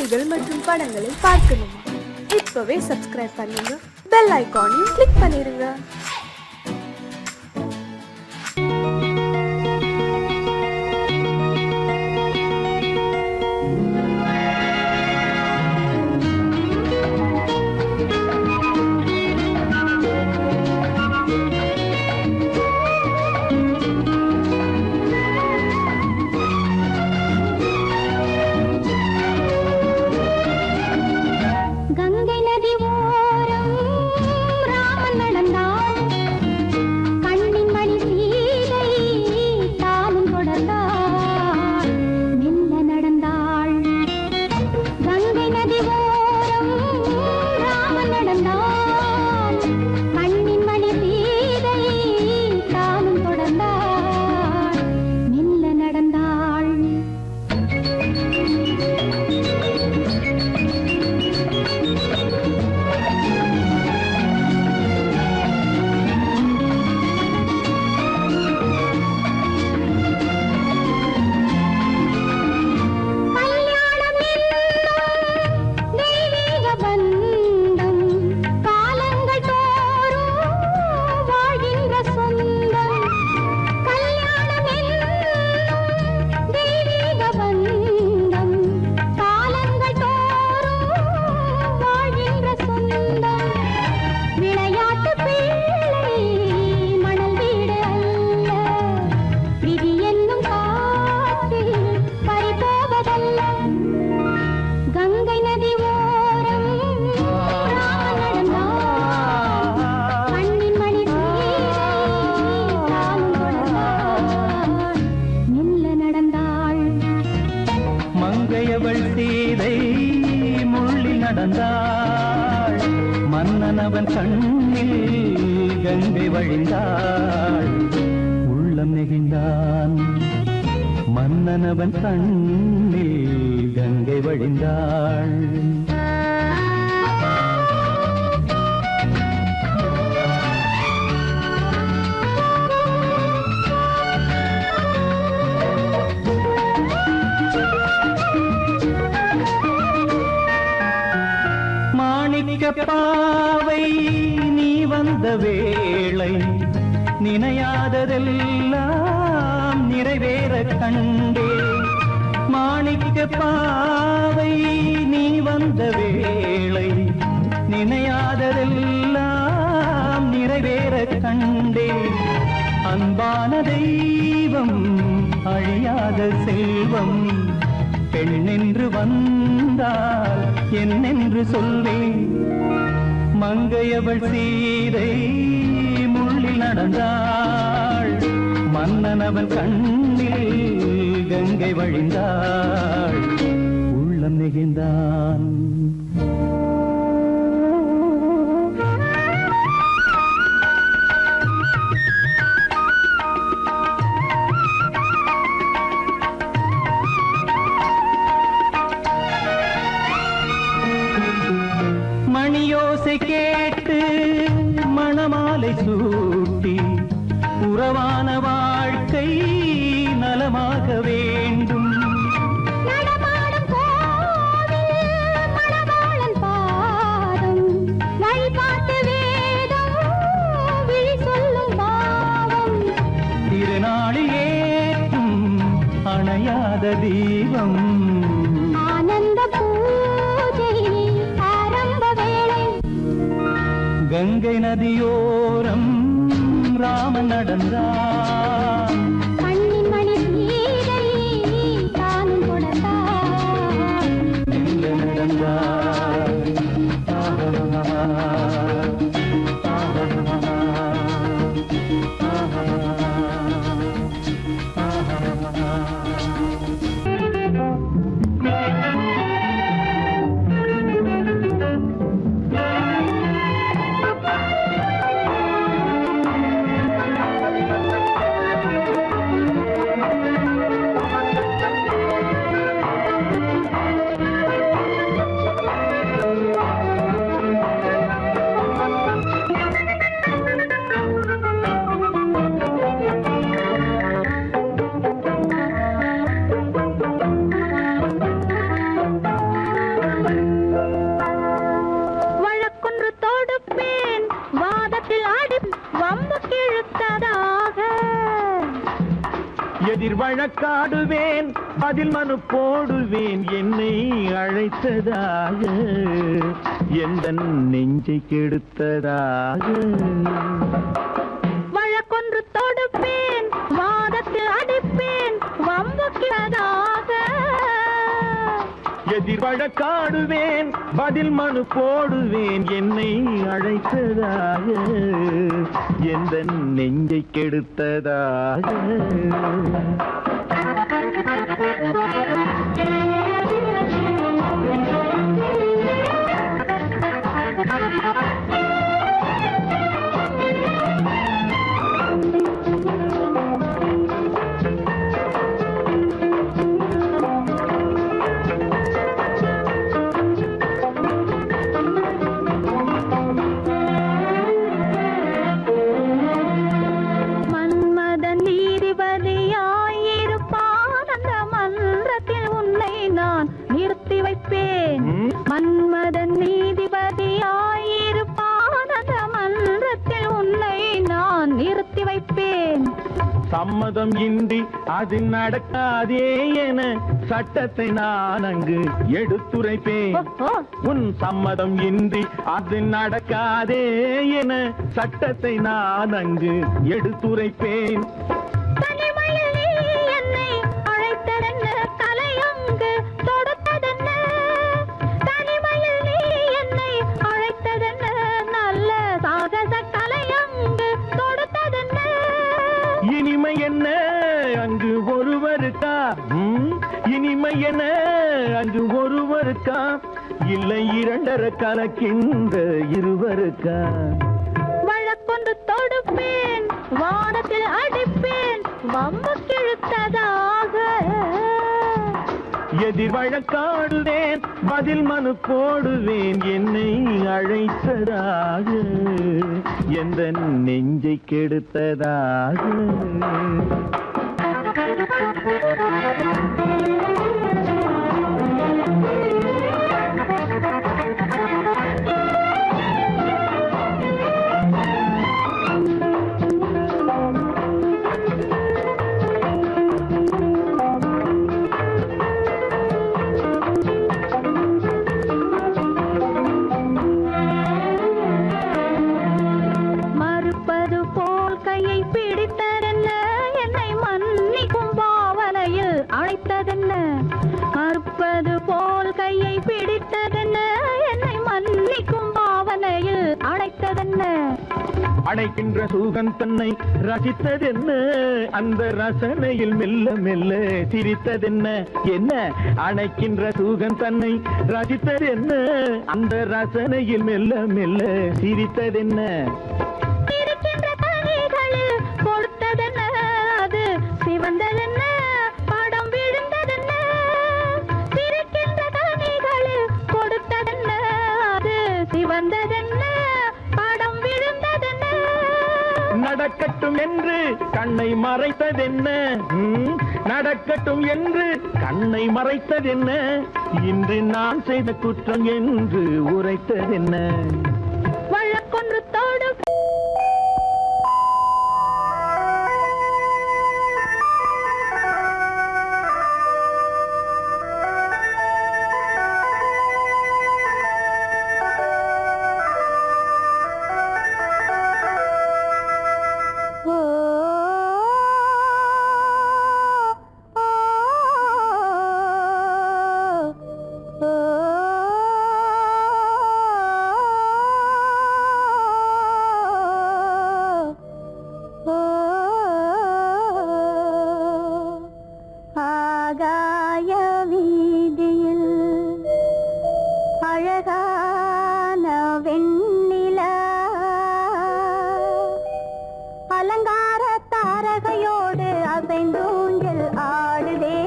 பாடல்கள் மற்றும் படங்களை பார்க்கணுமா? இப்பவே சப்ஸ்கிரைப் பண்ணுங்க, பெல் ஐகானையும் கிளிக் பண்ணிருங்க. நடந்தாள் மன்னனவன் கண்ணில் கங்கை வழிந்தாள். உள்ளம் நெகிழ்ந்தான் மன்னனவன் கண்ணில் கங்கை வழிந்தாள். பாவை நீ வந்த வேளை நினையாததெல்லாம் நிறைவேற கண்டே. மாணிக்க பாவை நீ வந்த வேளை நினையாததெல்லாம் நிறைவேற கண்டே. அன்பான தெய்வம் அழியாத செல்வம் பெண்ணென்று வந்தால் என்னென்று சொல்வேன். மங்கையவள் சீதை முள்ளில் நடந்தாள் மன்னனவன் கண்ணில் கங்கை வழிந்தாள். உள்ளம் நெகிழ்ந்தான் மணியோசை கேட்டு மணமாலை சூட்டி உறவான வாழ்க்கை நலமாக வேண்டும். நடமாடும் கோவில் மணவாளன் பாதம் வழிபாட்டு வேதம் விழி சொல்லும் பாவம். திருநாளில் ஏற்றும் அணையாத தீபம் ஆனந்த பூஜை ஆரம்ப வேளை. கங்கை நதியோரம் ராமன் நடந்தான் கண்ணின் மணி சீதை தானும் கொடுத்தான். நடந்தான் எதிர் வழக்காடுவேன் அதில் மனு போடுவேன் என்னை அழைத்ததாக எந்த நெஞ்சை கெடுத்ததாக வழக்கொன்று தொடுப்பேன் வாதத்தில் அடிப்பேன் வம்புக்கிறதாக எதிர் வழக்காடுவேன் பதில் மனு போடுவேன் என்னை அழைத்ததாக எந்த நெஞ்சை கெடுத்ததாக மன்மதன் நீதிபதியாயிருப்பான் அந்த மன்றத்தில் உன்னை நான் நிறுத்தி வைப்பேன். சம்மதம் இன்றி அது நடக்காதே என சட்டத்தை நான் அங்கு எடுத்துரைப்பேன். உன் சம்மதம் இன்றி அது நடக்காதே என சட்டத்தை நான் அங்கு எடுத்துரைப்பேன். இனிமை என்ன அங்கு ஒருவருக்கா? இனிமை என்ன அங்கு ஒருவருக்கா? இல்லை இரண்டரை கலக்கின்ற இருவருக்கா? வழக்கொண்டு தொடுப்பேன் வானத்தில் அடிப்பேன் வம்பு கிழுத்ததாக. எதிர் வழக்காடுவேன் பதில் மனு போடுவேன் என்னை அழைத்ததாக எந்த நெஞ்சை கெடுத்ததாக. மறுப்பது போல் கையை பிடித்ததென்ன என்னை மன்னிக்கும் பாவனையில் அழைத்ததென்ன? அழைக்கின்ற சுகம் தன்னை ரசித்ததென்ன அந்த ரசனையில் மெல்ல மெல்ல சிரித்ததென்ன? என்ன அழைக்கின்ற சுகம் தன்னை ரசித்ததென்ன அந்த ரசனையில் மெல்ல மெல்ல சிரித்ததென்ன? இருக்கின்ற கனிகளில் கொடுத்ததென்ன அது சிவந்ததென்ன படம் விழுந்ததென்ன? இருக்கின்ற கனிகளில் கொடுத்ததென்ன அது சிவந்ததென்ன படம் விழுந்ததென்ன? நடக்கட்டும் என்று கண்ணை மறைத்ததென்ன? நடக்கட்டும் என்று கண்ணை மறைத்ததென்ன? இன்று நான் செய்த குற்றம் என்று உரைத்ததென்ன? வழக்கொன்று தோடு அலங்கார தாரகையோடு அசைந்தூஞ்சல் ஆடுதே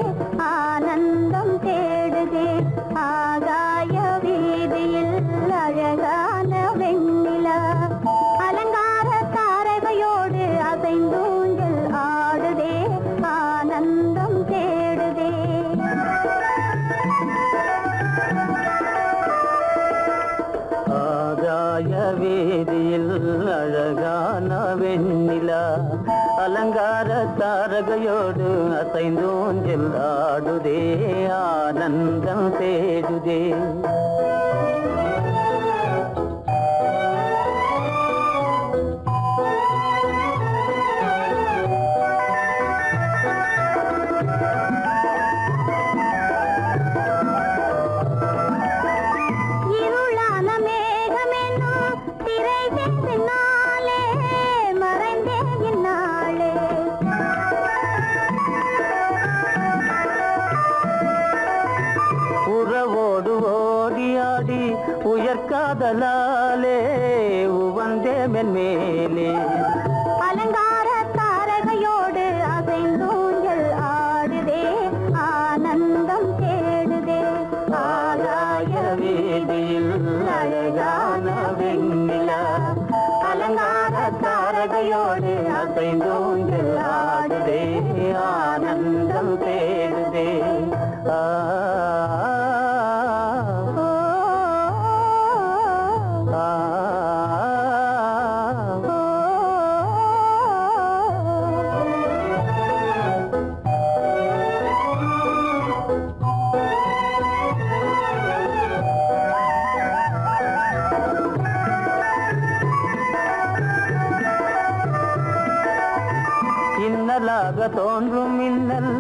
ஆனந்தம் தேடுதே. ஆகாய வீதியில் அழகான வெண்ணிலா அலங்கார தாரகையோடு அசைந்தூஞ்சல் ஆடுதே ஆனந்தம் தேடுதே. ஆகாய வீதியில் அழகான வெண்ணிலா அலங்கார தாரகையோடு அசைந்தோஞ்சல் ஆடுதே ஆனந்தம் தேடுதே உயர்காதலாலே உவந்தே மென்மேலே அலங்கார தாரகையோடு அசைந்தூஞ்சல் ஆடுதே ஆனந்தம் தேடுதே ஆகாய வீதியில் அழகான வெண்ணிலா அலங்கார தாரகையோடு அசைந்தூஞ்சல் ஆடுதே ஆனந்தம் தேடுதே தோன்றும் மின்னல்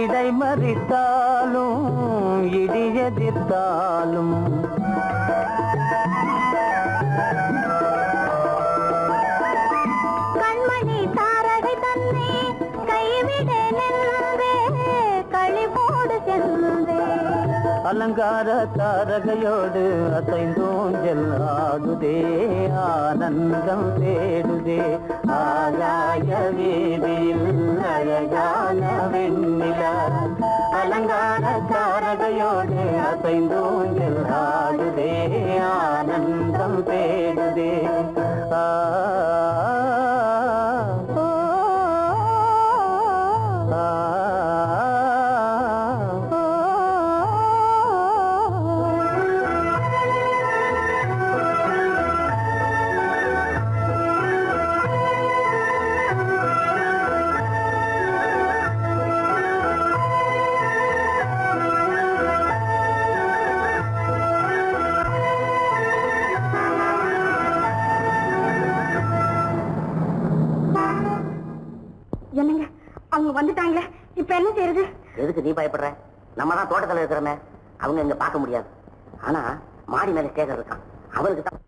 இடை மறித்தாலும் இடியெதிர்த்தாலும் கண்மணி தாரகை தன்னை கைவிட நின்றே களிபோடு சென்றே அலங்கார தாரகையோடு அசைந்தோஞ்சல் ஆடுதே ஆனந்தம் தேடுதே ஆகாய வீதியில் அழகான வெண்ணிலா அலங்கார தாரகையோடு அசைந்தோஞ்சல் ஆடுதே ஆனந்தம் தேடுதே என்னங்க அவங்க வந்துட்டாங்களே இப்ப என்ன செய்யறது? எதுக்கு நீ பயப்படுற? நம்ம தான் தோட்டத்துல இருக்கிறோமே, அவங்க இங்க பார்க்க முடியாது. ஆனா மாடி மேல ஸ்டேஜர் இருக்கான், அவனுக்கு தான்.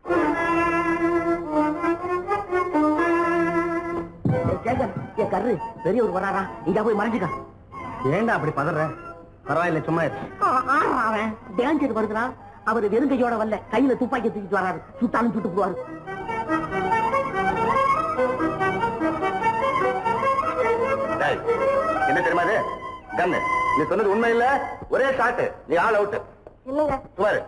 என் கரு பெரியவர் வராரா, இங்க போய் மறைஞ்சுக்க. ஏண்டா அப்படி பதற? பரவாயில்ல, சும்மா அவன் டேஞ்சர் வருகிறான். அவர் வெறுங்கையோட வரல, கையில துப்பாக்கி தூக்கிட்டு வராரு. சுட்டாலும் சுட்டு போவாரு. என்ன தெரியுமா இது? கண்ணு, நீ சொன்னது உண்மை இல்ல, ஒரே ஷாட், நீ ஆல் அவுட். இல்லைங்க சுமாரு.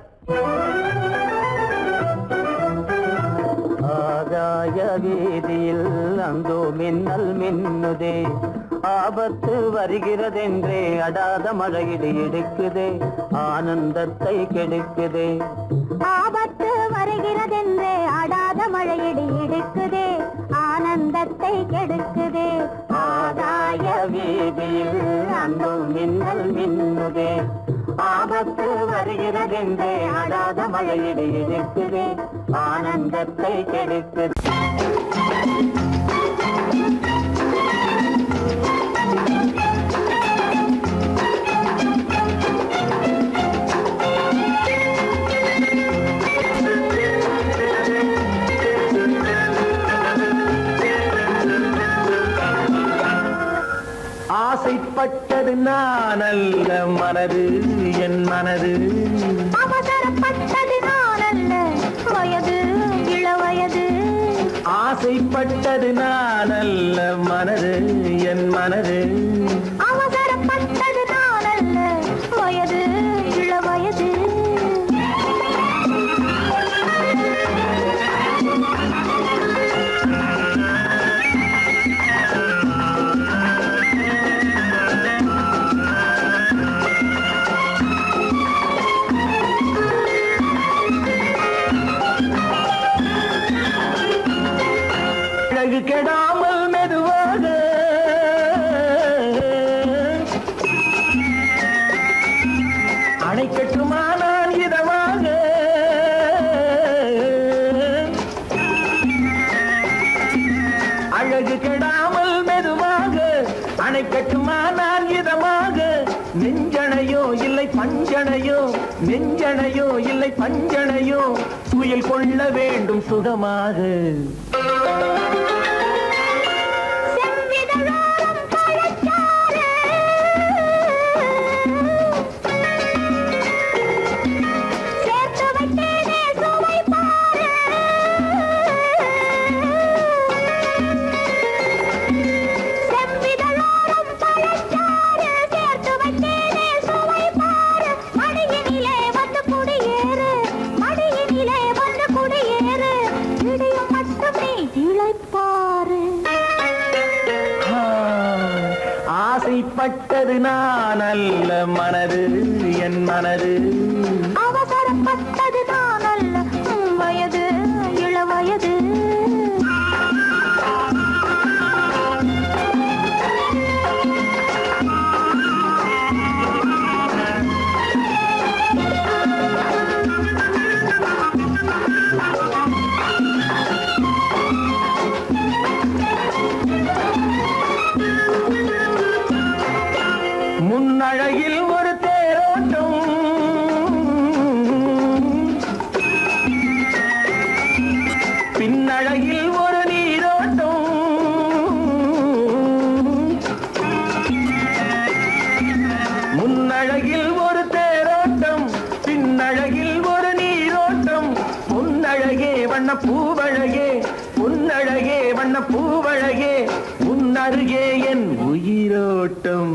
ஆகாய வீதியில் அந்தோ மின்னல் மின்னுதே, ஆபத்து வருகிறதென்றே அடாத மழையிடு எடுக்குதே, ஆனந்தத்தை கெடுக்குதே. ஆபத்து வருகிறதென்றே அடாத மழையிடு எடுக்குதே, ஆனந்தத்தை கெடுக்குதே. ஆகாய வீதியில் அந்தோ மின்னல் மின்னுதே, ஆபத்து வருகிறதென்றே அடாத மழையிடு எடுக்குதே, ஆனந்தத்தை கெடுக்குதே. ஆசைப்பட்டது நான் அல்ல மனது, என் மனது. அவசரப்பட்டது நான் அல்ல வயது, இளவயது. ஆசைப்பட்டது நான் அல்ல மனது, என் மனது. அவசரப்பட்டது நான் அல்ல வயது, இளவயது. கெடாமல் மெதுவாக இதமாக அழகு கெடாமல் மெதுவாக அணை கட்டுமா நான் இதமாக நெஞ்சணையோ இல்லை பஞ்சணையோ நெஞ்சணையோ இல்லை பஞ்சணையோ துயில் கொள்ள வேண்டும் சுகமாக ஆசைப்பட்டது நான் அல்ல மனது என் மனது அவசரப்பட்டது நான் அல்ல வயது இளவயது முன்னழகில் ஒரு தேரோட்டம் பின்னழகில் ஒரு நீரோட்டம் முன்னழகில் ஒரு தேரோட்டம் பின்னழகில் ஒரு நீரோட்டம் முன்னழகே வண்ண பூவழகே உன்னழகே வண்ண பூவழகே உன்னருகே என் உயிரோட்டம்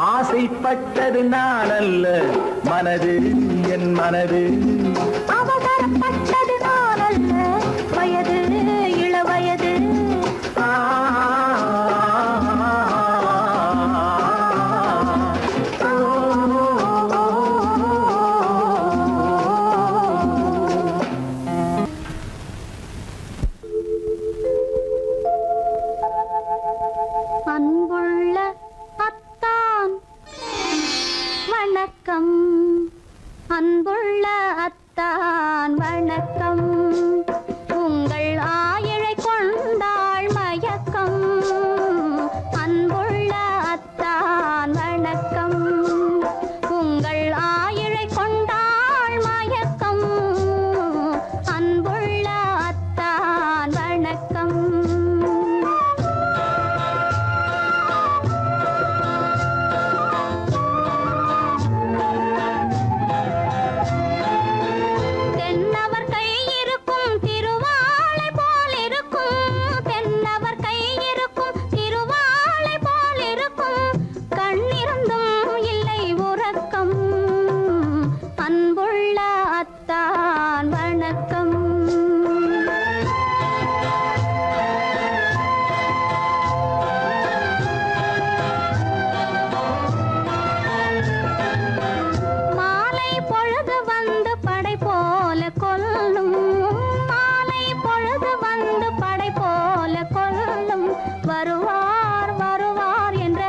ஆசைப்பட்டது நான் அல்ல மனது என் மனது அவசரப்பட்டது நான் அல்ல வயது இளவயது அன்புள்ள அத்தான் வணக்கம் அன்புள்ள அத்தான் வணக்கம் உங்கள் ஆயிழை கொண்டாள் மயக்கம் அன்புள்ள அத்தான் வணக்கம் உங்கள் ஆயிழை கொண்டாள் மயக்கம் அன்புள்ள அத்தான் வணக்கம் தென்னவர் கை இருக்கும் திருவாளை போல் இருக்கும் தென்னவர் கை இருக்கும் திருவாளை போல் இருக்கும் கண்ணிருந்தும் இல்லை உறக்கம் அன்புள்ள அத்தான் வணக்கம் மாலை பொழுது வந்து படை போல கொல்லும் மாலை பொழுது வந்து படை போல கொல்லும் வருவார் வருவார் என்ற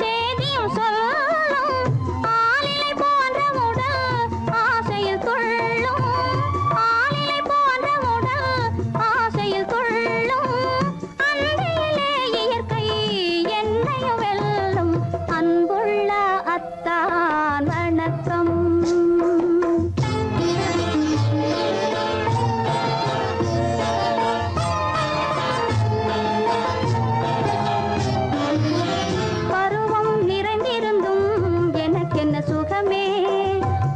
செய்தியும் சொல்லும் ஆளிலை போன்ற உடல் ஆசையில் துள்ளும் ஆளிலை போன்ற உடல் ஆசையில் துள்ளும் அன்றையிலே இயற்கை என்னையும் வெல்லும் அன்புள்ள அத்தான் வணக்கம் பருவம் நிறைந்திருந்தும் எனக்கென்ன சுகமே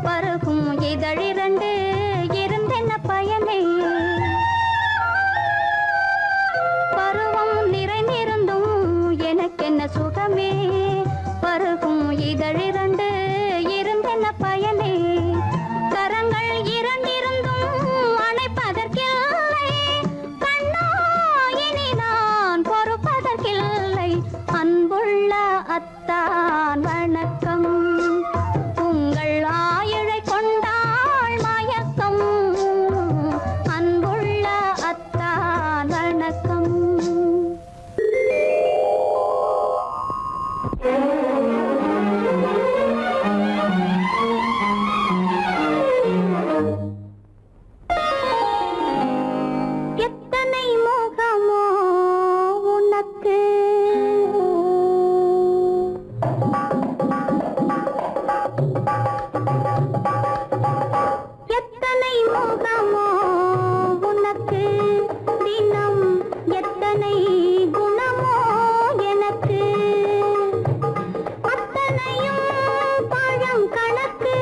பருகும் இதழிரண்டு இருந்தென்ன பயனே பருவம் நிறைந்திருந்தும் எனக்கென்ன சுகமே பருகும் பயனே கரங்கள் இரண்டிருந்தும் அணைப்பதற்கில்லை கண்ணா இனி நான் பொறுப்பதற்கில்லை அன்புள்ள அத்தான் வணக்கம் உங்கள் ஆயுளை கொண்டாள் மயக்கம் அன்புள்ள அத்தான் வணக்கம் எத்தனை முகமோ உனக்கு எத்தனை முகமோ உனக்கு தினம் எத்தனை குணமோ எனக்கு அத்தனையும் பழம் கணக்கு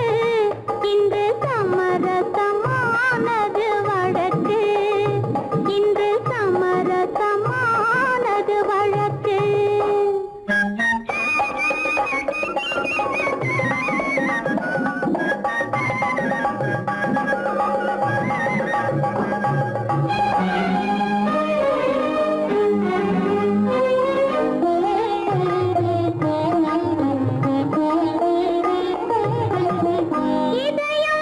இன்று சமரசமானது வழக்கு இன்று சமரசமானது வழக்கு எதையோ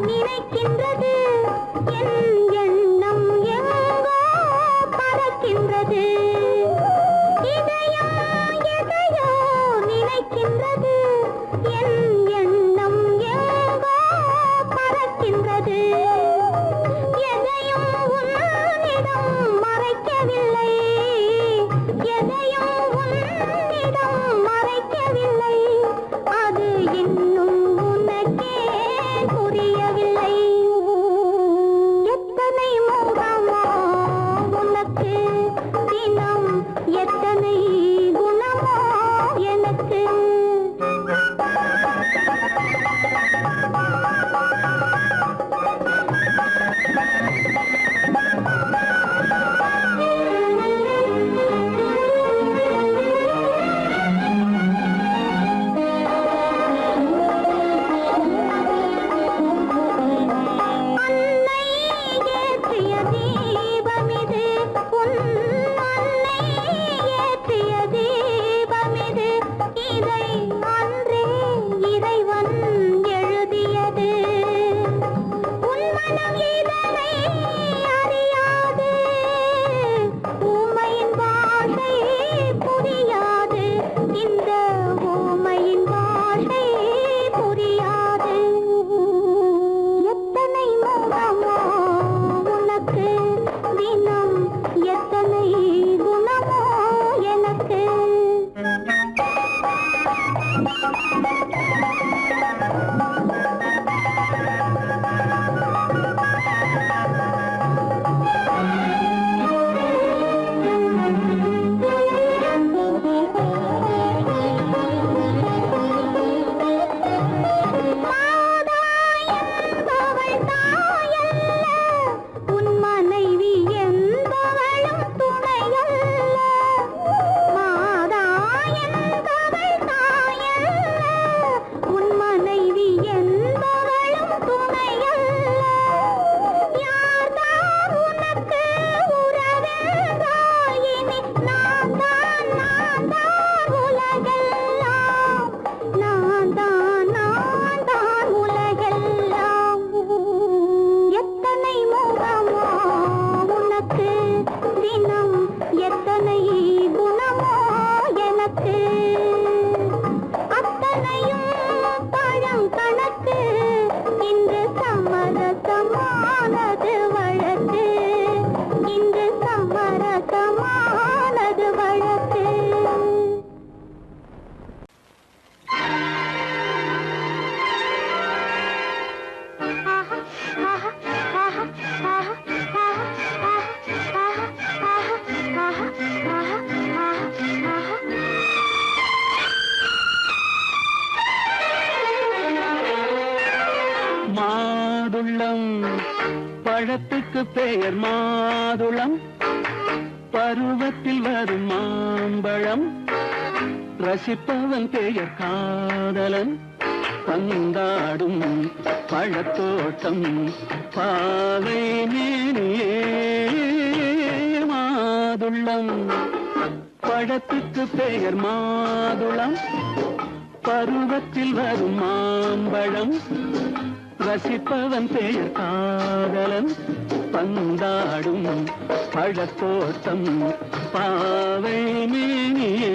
நினைக்கின்றது என் எண்ணம் எங்கோ பறக்கின்றது எதையோ நினைக்கின்றது என் எண்ணம் எங்கோ பறக்கின்றது எதையும் உன்னிடம் மறைக்கவில்லை எதையும் உன்னிடம் மறைக்கவில்லை அது இன்னும் உனக்கே புரியவில்லை எத்தனை முகமோ உனக்கு தினம் எத்தனை குணமோ எனக்கு அன்னை ஏற்றிய தீபமிது உன் அன்னை ஏற்றிய தீபமிது இதை அன்றே இறைவன் எழுதியது உன் மனம் இதனை அறியாது ஊமையின் பாஷை புரியாது இந்த ஊமையின் பாஷை புரியாது எத்தனை முகமோ உனக்கு தினம் எத்தனை குணமோ எனக்கு என்பவள் தாயல்ல உன் மனைவி என்பவளும் துணையல்ல மாதா என்பவள் தாயல்ல உன் மனைவி என்பவளும் துணையல்ல யார்தான் உனக்கு உறவென்றாயினி நான் தான் உலகெல்லாம் நான் தான் உலகெல்லாம் எத்தனை முகமோ உனக்கு தினம் எத்தனை குணமோ எனக்கு அத்தனையும் பழம் கணக்கு இன்று சமரசமானது வழக்கு இன்று சமரசமானது வழக்கு மாதுளம் பழத்துக்கு பெயர் மாதுளம் பருவத்தில் வரும் மாம்பழம் ரசிப்பவன் பெயர் காதலன் பந்தாடும் பழத்தோட்டம் பாவை மேனியே மாதுளம் பழத்துக்கு பெயர் மாதுளம் பருவத்தில் வரும் மாம்பழம் ரசிப்பவன் பெயர் காதலன் பந்தாடும் பழத்தோட்டம் பாவை மேனியே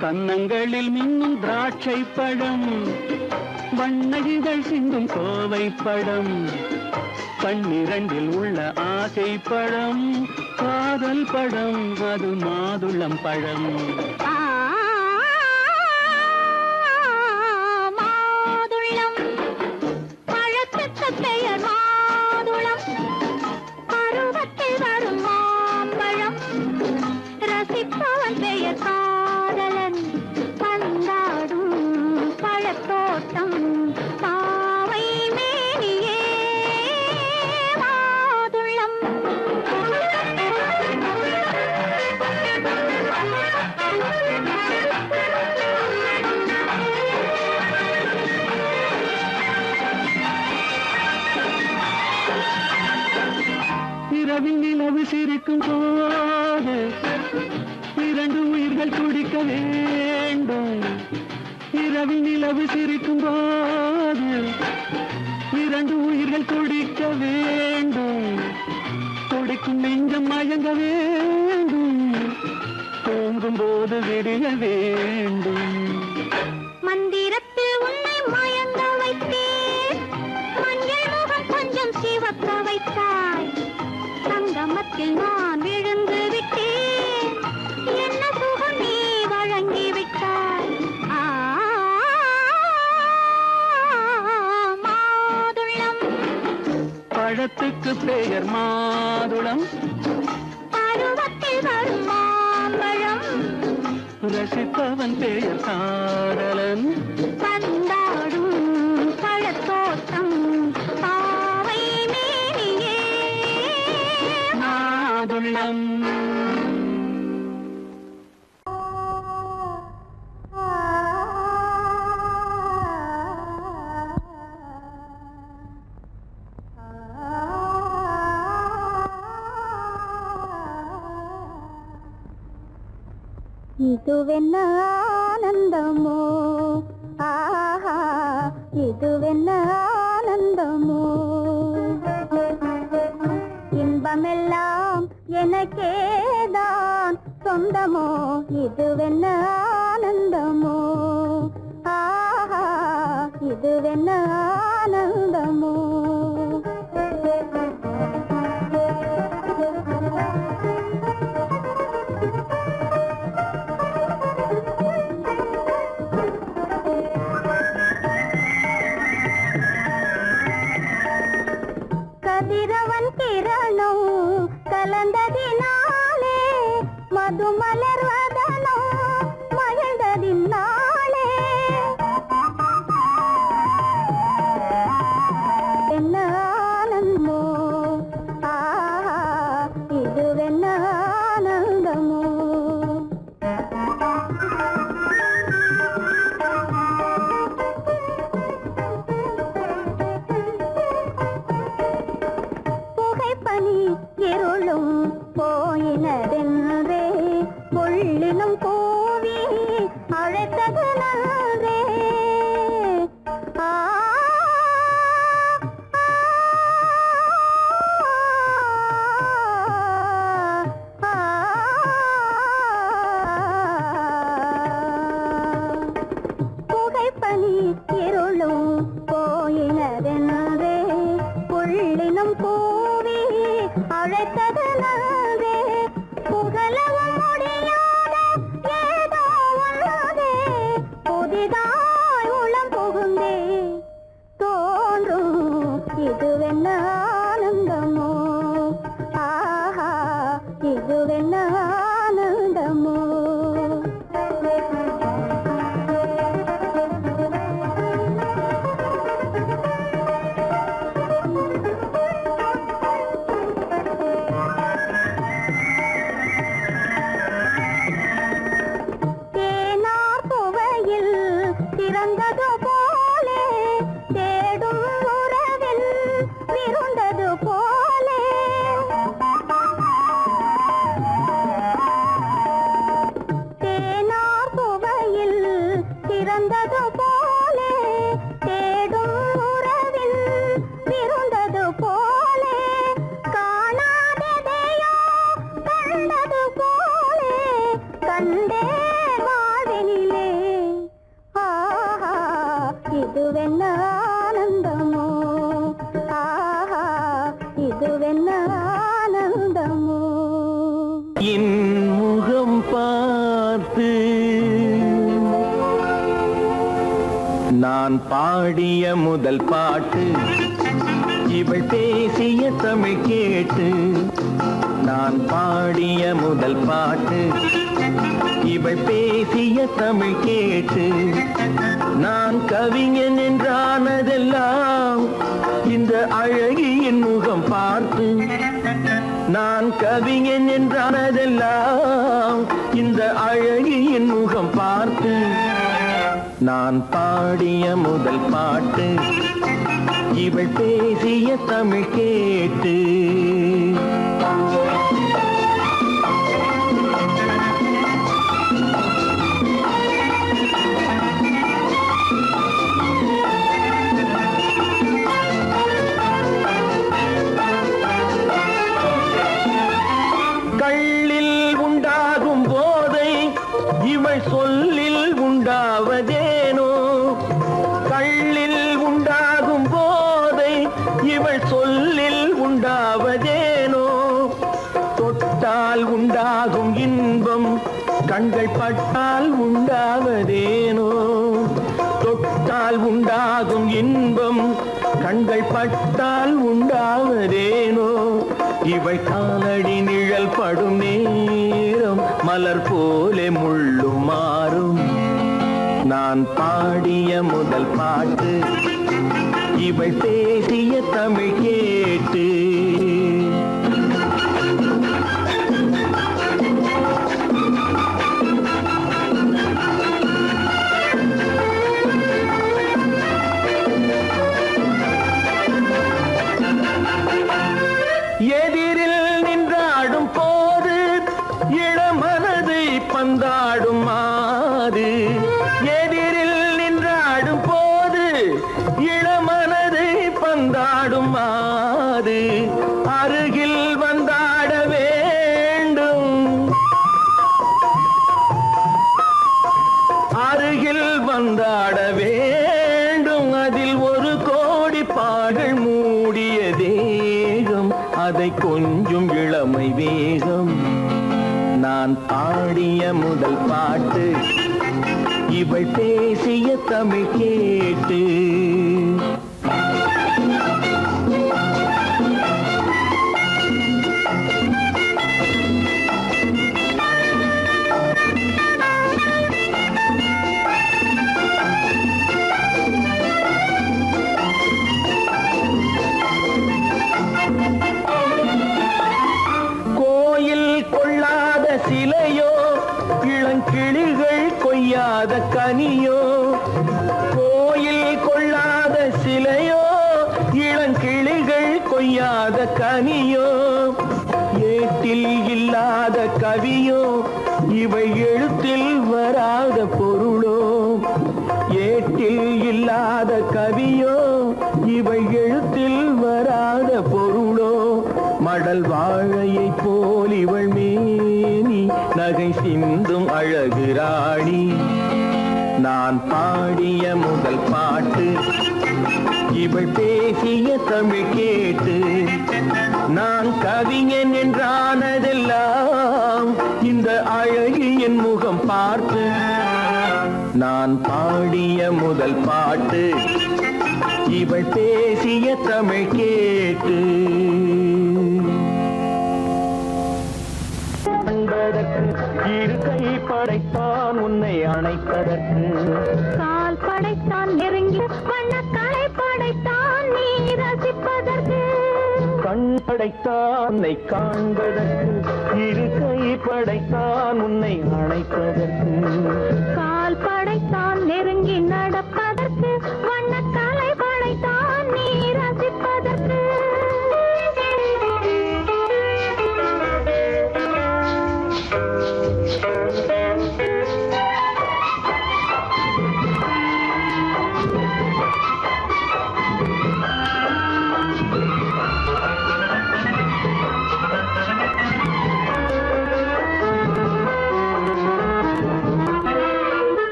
கன்னங்களில் மின்னும் திராட்சை பழம் வண்ணகிகள் சிந்தும் கோவை பழம் கண்ணிரண்டில் உள்ள ஆசை பழம் காதல் பழம் அது மாதுளம் பழம் மாதுளம் பழத்துக்கு பெயர் மாதுளம் பருவத்தில் வரும் மாம்பழம் ரசிப்பவன் பெயர் காதலன் பந்தாடும் பழத்தோட்டம் பாவை மேனியே மாதுளம் இரவில் நிலவு சிரிக்கும் போது இரண்டு உயிர்கள் துடிக்க வேண்டும் இரவில் நிலவு சிரிக்கும் போது இரண்டு உயிர்கள் துடிக்க வேண்டும் துடிக்கும் நெஞ்சம் மயங்க வேண்டும் தூங்கும் போது விடிய வேண்டும் மந்திரத்தில் உன்னை மயங்க வைத்தேன் மஞ்சள் முகம் கொஞ்சம் சிவக்க வைத்தாய் சங்கமத்தில் நான் விழுந்து விட்டேன் என்ன சுகம் நீ வழங்கி விட்டாய் மாதுளம் பழத்துக்கு பெயர் மாதுளம் பருவத்தில் வரும் மாம்பழம் ரசிப்பவன் பெயர் காதலன் பந்தாடும் பழத்தோட்டம் பாவை மேனியே மாதுளம் இதுவென்ன ஆனந்தமோ ஆஹா இதுவென்ன ஆனந்தமோ இன்பமெல்லாம் எனக்கேதான் சொந்தமோ இதுவென்ன ஆனந்தமோ ஆஹா இதுவென்ன ஆனந்தமோ கதிரவன் கிரணம் கலந்ததினாலே மது மலர்வதனோ மகிழ்ந்ததினாலே என்ன பாடிய முதல் பாட்டு இவள் பேசிய தமிழ் கேட்டு. நான் பாடிய முதல் பாட்டு இவள் பேசிய தமிழ் கேட்டு. நான் கவிஞன் என்றானதெல்லாம் இந்த அழகியின் முகம் பார்த்து. நான் கவிஞன் என்றானதெல்லாம் இந்த அழகியின் முகம் பார்த்து. நான் பாடிய முதல் பாட்டு இவள் பேசிய தமிழ் கேட்டு. சொல்லில் உண்டாவதேனோ, கள்ளில் உண்டாகும் போதை இவள் சொல்லில் உண்டாவதேனோ. தொட்டால் உண்டாகும் இன்பம் கண்கள் பட்டால் உண்டாவதேனோ. தொட்டால் உண்டாகும் இன்பம் கண்கள் பட்டால் உண்டாவதேனோ. இவள் காலடி நிழல் படும் நேரம் மலர் போலே முள்ளு மாறும். நான் பாடிய முதல் பாட்டு இவள் பேசிய தமிழ் கேட்டு. எதிரில் நின்றாடும் போது இளமனதை பந்தாடும் மாது. எதிரில் நின்றாடும் போது இளமனதை பந்தாடும் மாது. அருகில் வந்தாட வேண்டும், அருகில் வந்தாட வேண்டும். அதில் ஒரு கோடி பாடல் மூடிய தேகம், அதை கொஞ்சம் இளமை வேகம். நான் பாடிய முதல் பாட்டு இவள் பேசிய தமிழ் கேட்டு. சிலையோ இளங்கிளிகள் கொய்யாத கனியோ. கோயில் கொள்ளாத சிலையோ இளங்கிளிகள் கொய்யாத கனியோ. ஏட்டில் இல்லாத கவியோ இவை எழுத்தில் வராத பொருளோ. ஏட்டில் இல்லாத கவியோ இவை எழுத்தில் வராத பொருளோ. மடல் வாழையை போல் இவள் மேனி நகை சிந்தும் அழகு ராணி. நான் பாடிய முதல் பாட்டு இவள் பேசிய தமிழ் கேட்டு. நான் கவிஞன் என்றானதெல்லாம் இந்த அழகியின் முகம் பார்த்து. நான் பாடிய முதல் பாட்டு இவள் பேசிய தமிழ் கேட்டு. இரு கை படைத்தான் உன்னை அணைப்பதற்கு. கால் படைத்தான் நெருங்கி வண்ணக்காலை படைத்தான் நீ ரசிப்பதற்கு. கண் படைத்தான் உன்னை காண்பதற்கு. இரு கை படைத்தான் உன்னை அணைப்பதற்கு. கால் படைத்தான் நெருங்கி நடப்பதற்கு. வண்ணக்காலை படைத்தான் நீ ரசிப்பதற்கு.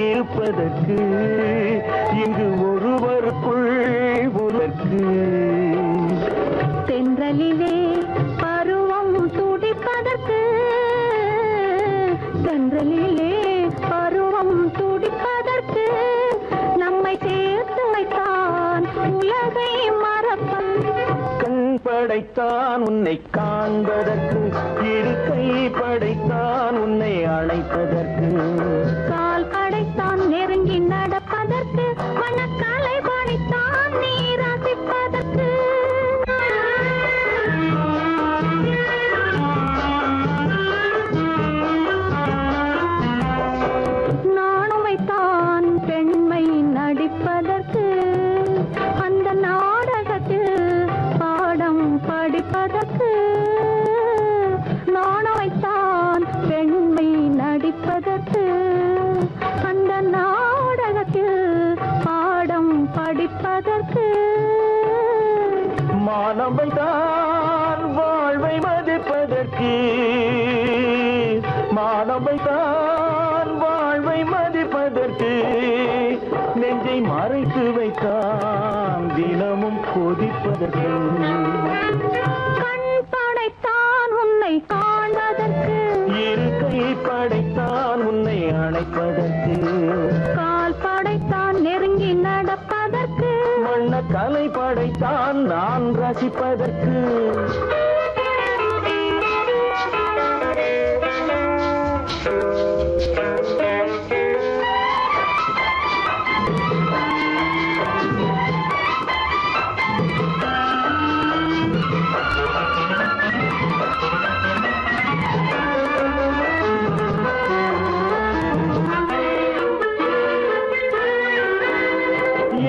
இருப்பதற்கு இங்கு ஒருவருக்குள் ஒருவருக்கு. தென்றலிலே பருவம் துடிப்பதற்கு, தென்றலிலே படைத்தான் உன்னை காண்பதற்கு, இரு கை படைத்தான் உன்னை அழைப்பதற்கு, கால் படைத்தான் நெருங்கி நடப்பதற்கு, வண்ணக்காலை படைத்தான் நீ ரசிப்பதற்கு. நானும் வைத்தான் பெண்மை நடிப்பதற்கு, அந்த நாடகத்தில் பாடம் படிப்பதற்கு. நானும் வைத்தான் பெண்மை நடிப்பதற்கு, அந்த நாடகத்தில் பாடம் படிப்பதற்கு. மானவை தான் வாழ்வை மதிப்பதற்கு, மானவை தான் வாழ்வை மதிப்பதற்கு, நெஞ்சை மறைத்து வைத்தான் தினமும் கொதிப்பதற்கு, கண் படைத்தான் உன்னை காண்பதற்கு, இரு கை படைத்தான் உன்னை அழைப்பதற்கு, கால் படைத்தான் நெருங்கி நடப்பதற்கு. வண்ண கலை படைத்தான் நான் ரசிப்பதற்கு.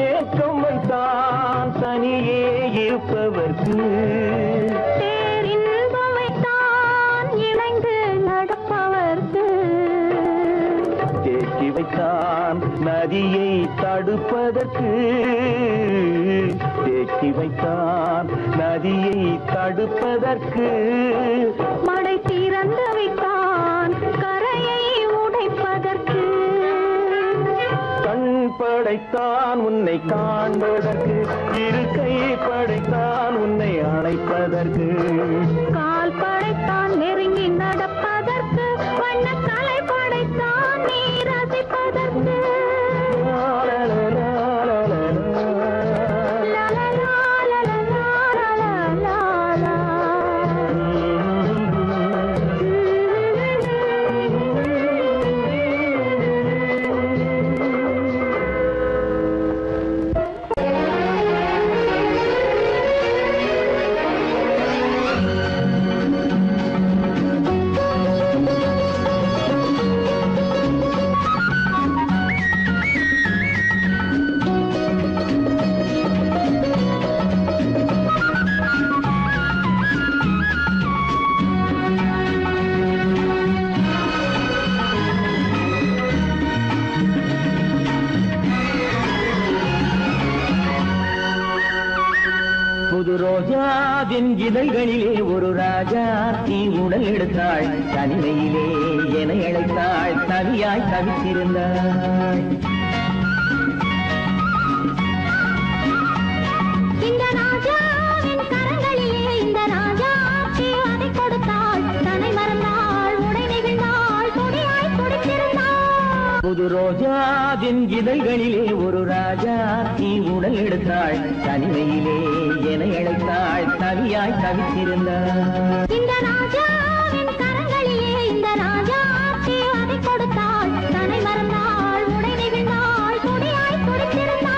ஏக்கம் வைத்தான் தனியே இருப்பவர்க்கு, பேரின்பம் வைத்தான் இணைந்து நடப்பவர்க்கு. தேக்கி வைத்தான் நதியை தடுப்பதற்கு, தேக்கி வைத்தான் நதியை தடுப்பதற்கு, மடை திறந்து வைத்தான் கரையை உடைப்பதற்கு. கண் படைத்தான் உன்னை காண்பதற்கு, இரு கை படைத்தான் உன்னை அழைப்பதற்கு, கால் படைத்தான் நெருங்கி நடப்பதற்கு, வண்ணக்கலை படைத்தான் நீ ரசிப்பதற்கு. புது ரோஜாவின் இதழ்களிலே ஒரு ராஜா தீ உடல் எடுத்தாள், தனிமையிலே என அழைத்தாள், தனியாய் தவித்திருந்தாள். இந்த ராஜாவின் கரங்களிலே இந்த ராஜா அதை கொடுத்தாள், தன்னை மறந்தாள், உடை நெகிழ்ந்தாள், துணியாய் குடித்திருந்தாள். புது ரோஜாவின் இதழ்களிலே ஒரு ராஜா தீ உடல் எடுத்தாள், தனிமையிலே என அழைத்தாள், தனியாய் தவித்திருந்தாள். இந்த ராஜாவின் கரங்களிலே இந்த ராஜா அதை கொடுத்தாள், தன்னை மறந்தாள், உடை நெகிழ்ந்தாள், துணியாய் குடித்திருந்தாள்.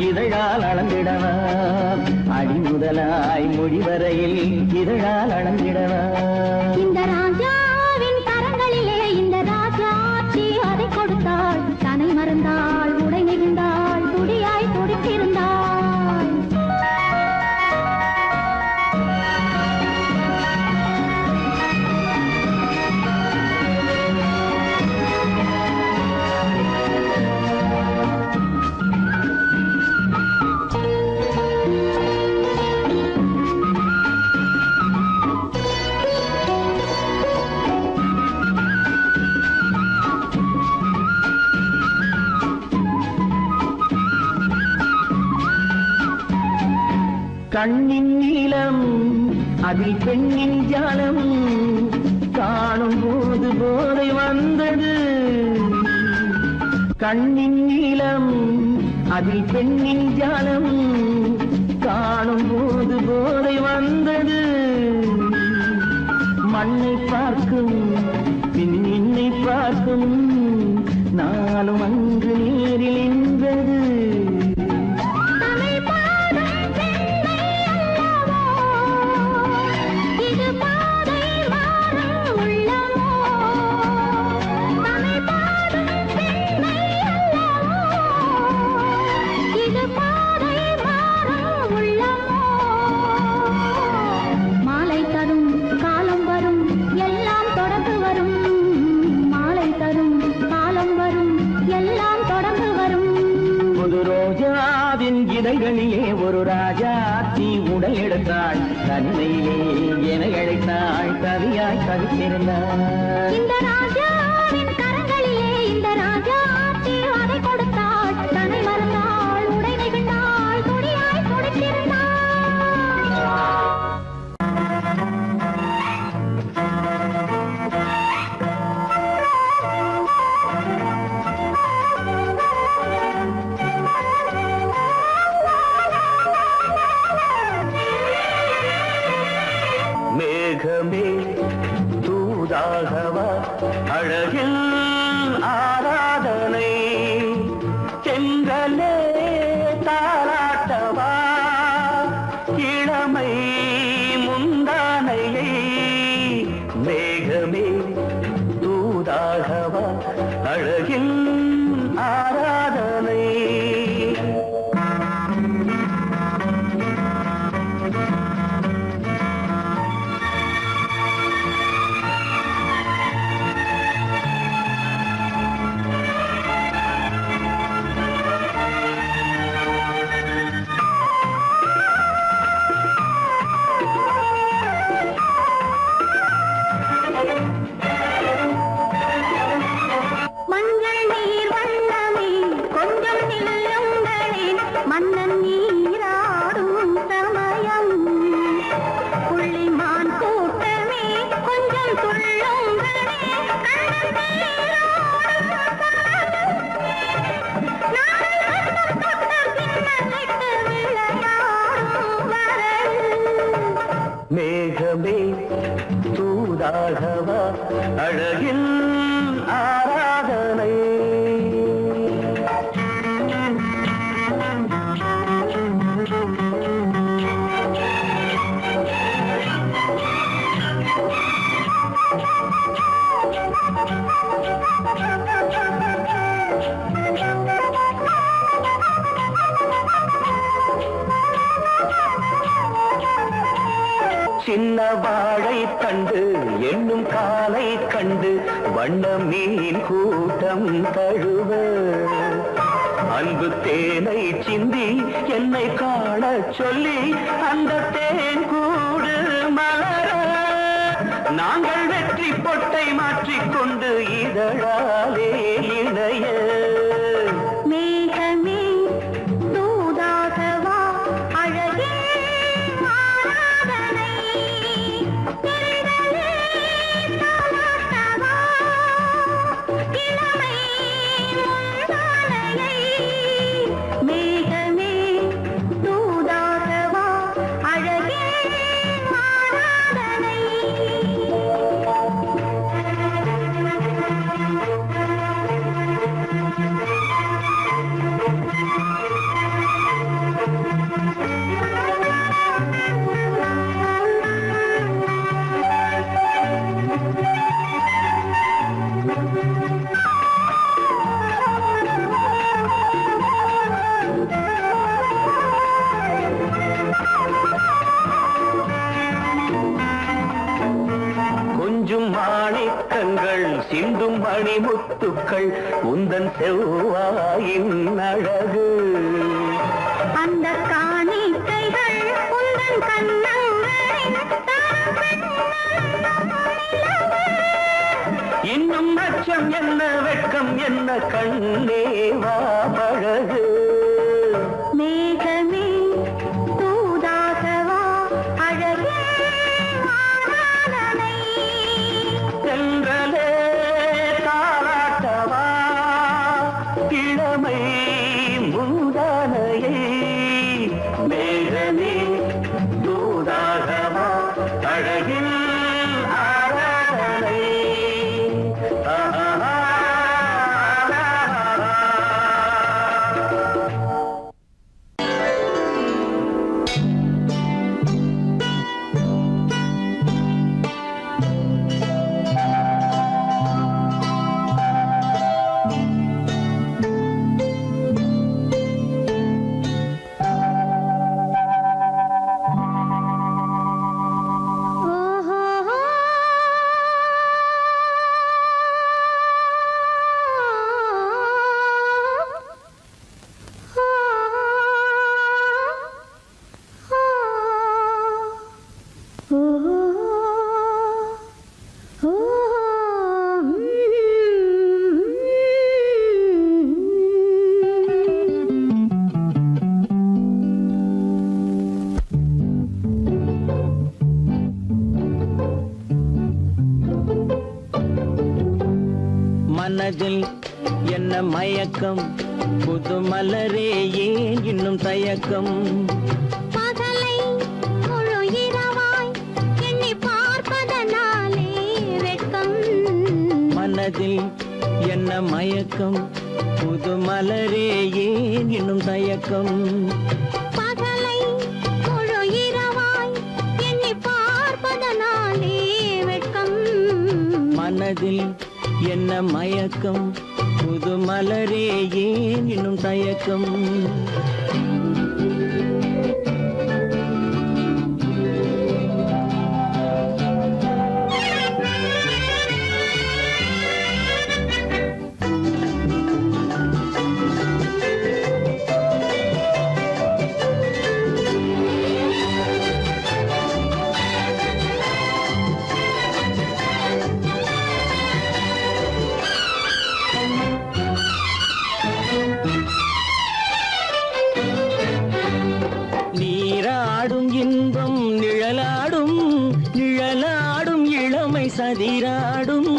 இதழால் அளந்திடவா அடி முதலாய் முடிவரையில் இதழால் அளந்திடவா இந்த ராஜாவின் கரங்களிலே இந்த ராஜாச்சி அதை கொடுத்தாள் தன்னை மறந்தாள் உடை நெகிழ்ந்தாள் துடியாய் துடித்திருந்தாள் கண்ணின் நீளம் அதில் பெண்ணின் ஜாலம் காணும் போது போதை வந்தது கண்ணின் நீளம் அதில் பெண்ணின் ஜாலம் காணும் போது போதை வந்தது மண்ணை பார்க்கும் பின் என்னை பார்க்கும் நாளும் அங்கு நீரில் நின்றது இதழ்களிலே ஒரு ராஜாத்தி உடல் எடுத்தாள் தன்மையிலே என அழைத்தாள் கவியாய் கவித்திருந்தாள் இந்த ராஜாவின் கரங்களிலே இந்த ராஜாச்சி அதை கொடுத்தாள் தன்னை மறந்தாள் உடை நெகிழ்ந்தாள் துடியாய் துடித்திருந்தாள் மேகமே தூதாகவா அழகில் ஆராதனை செங்கலே தாராட்டவா இளமை முந்தானையை மேகமே தூதாகவா அழகில் ஆராதனை மஞ்சள் நீர் வண்ணமே கொஞ்சம் நில்லுங்களேன் மன்னன் நீராடும் சமயம் புள்ளிமான் கூட்டமே கொஞ்சம் துள்ளுங்களே மேகமே தூதாகவா அழகில் ஆராதனை சின்ன வாழை தண்டு என்னும் காலை கண்டு வண்ண மீன் கூட்டம் தழுவ அன்பு தேனை சிந்தி என்னை காண சொல்லி அந்த தேன் கூடு மலர நாங்கள் வெற்றி பொட்டை மாற்றிக்கொண்டு இதழாலே இணைய மேகமே தூதாகவா அழகே ஆராதனை திரைகளே தாலாட்டவா இளமை முந்தானையை மேகமே தூதாகவா அழகே ஆராதனை சிந்தும் மணிமுத்துக்கள் உந்தன் செவ்வாயின் அழகு. அந்த காணிக்கைகள் உந்தன் கண்ணங்களின் இன்னும் அச்சம் என்ன வெட்கம் என்ன கண்ணே வா பழகு. மேகமே தூதாகவா அழகே ஆராதனை. சென்றலே தாராட்டவா இளமை முந்தானையை. மேகமே தூதாகவா அழகில் ஆராதனை. மனதில் என்ன மயக்கம் புது மலரே ஏன் இன்னும் தயக்கம். பகலை முழு இரவாய் எண்ணி பார்ப்பதனாலே வெட்கம். மனதில் என்ன மயக்கம் புது மலரே ஏன் இன்னும் தயக்கம். பகலை முழு இரவாய் எண்ணி பார்ப்பதனாலே வெட்கம். மனதில் என்ன மயக்கம் புது மலரே ஏன் இன்னும் தயக்கம். நீராடும் இன்பம் நிழலாடும் நிழலாடும் இளமை சதிராடும்.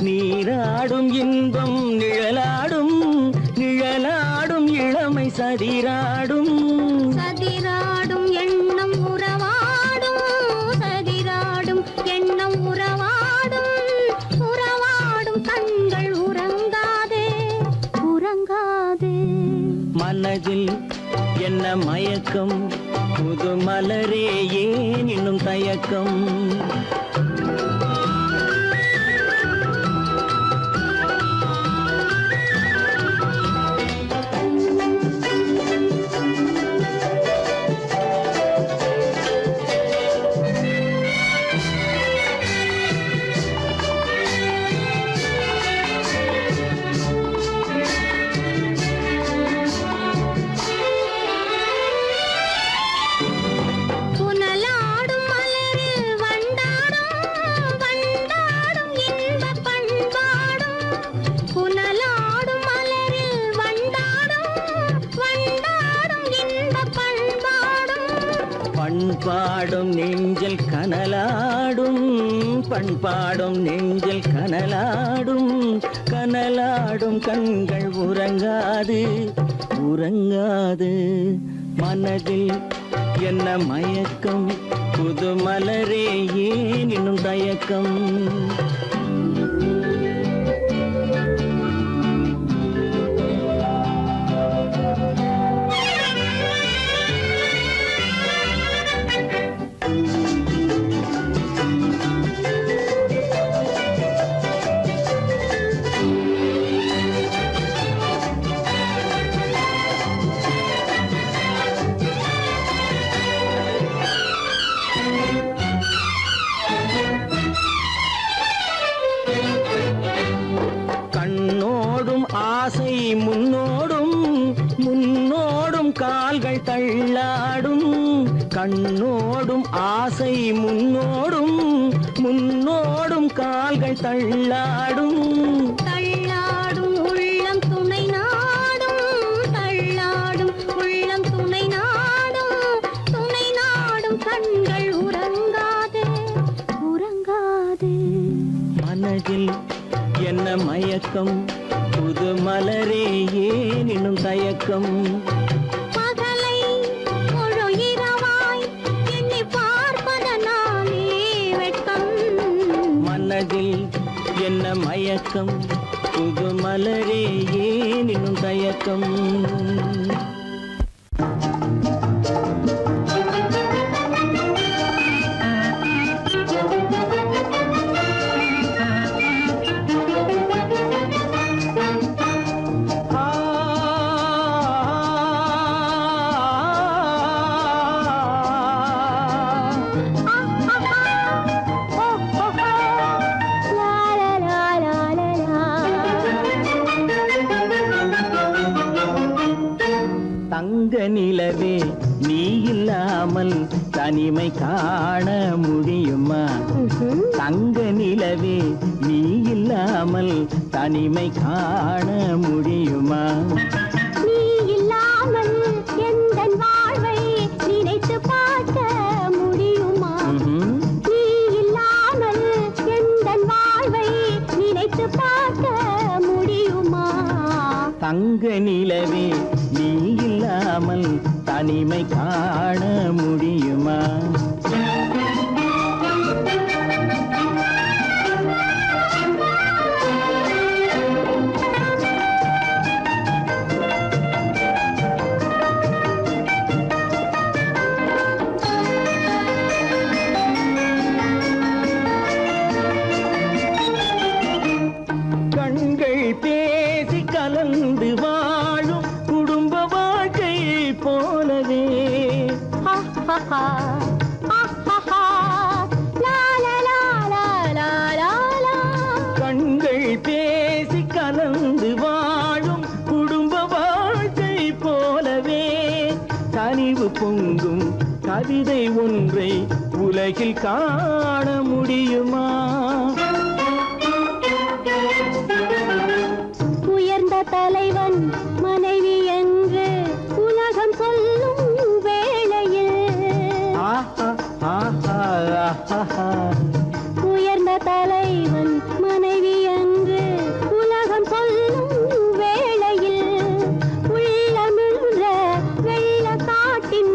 நீராடும் இன்பம் நிழலாடும் நிழலாடும் இளமை சதிராடும். சதிராடும் எண்ணம் உறவாடும் சதிராடும் எண்ணம் உறவாடும். உறவாடும் கண்கள் உறங்காதே உறங்காதே. மனதில் என்ன மயக்கம் புது மலரே ஏன் இன்னும் தயக்கம். புனலாடும் மலரில் வண்டாடும் வண்டாடும் இன்பப் பண்பாடும். புனலாடும் மலரில் வண்டாடும் வண்டாடும் இன்பப் பண்பாடும். பண்பாடும் நெஞ்சில் கனலாடும் பண்பாடும் நெஞ்சில் கனலாடும். கனலாடும் கண்கள் உறங்காது உறங்காது. மனதில் என்ன மயக்கம் புது மலரே ஏன் இன்னும் தயக்கம். தள்ளாடும் கண்ணோடும் ஆசை முன்னோடும் முன்னோடும் கால்கள் தள்ளாடும் தள்ளாடும் உள்ளம் துணை நாடும் தள்ளாடும் உள்ளம் துணை நாடும் கண்கள் உறங்காது உறங்காது மனதில் என்ன மயக்கம் புது மலரே ஏன் இன்னும் தயக்கம் பகலை முழு இரவாய் எண்ணி பார்ப்பதனாலே வெட்கம் மனதில் என்ன மயக்கம் புது மலரே ஏன் இன்னும் தயக்கம் தங்க நிலவே நீ இல்லாமல் தனிமை காண முடியுமா தங்க நிலவே நீ இல்லாமல் தனிமை காண முடியுமா நீ இல்லாமல் எந்தன் வாழ்வை நினைத்து பார்க்க முடியுமா நீ இல்லாமல் எந்தன் வாழ்வை நினைத்து பார்க்க முடியுமா தங்க நிலவே நீ இல்லாமல் தனிமை காண முடியுமா கண்கள் பேசி கலந்து வாழும் குடும்ப வாழ்க்கை போலவே கண்கள் பேசி கலந்து வாழும் குடும்ப வாழ்க்கை போலவே கனிவு பொங்கும் கவிதை ஒன்றை உலகில் காண முடியுமா உயர்ந்த தலைவன் மனைவி என்று உலகம் சொல்லும் வேளையில் உயர்ந்த தலைவன் மனைவி என்று உலகம் சொல்லும் வேளையில் உள்ளமிழ்ற வெள்ள காட்டின்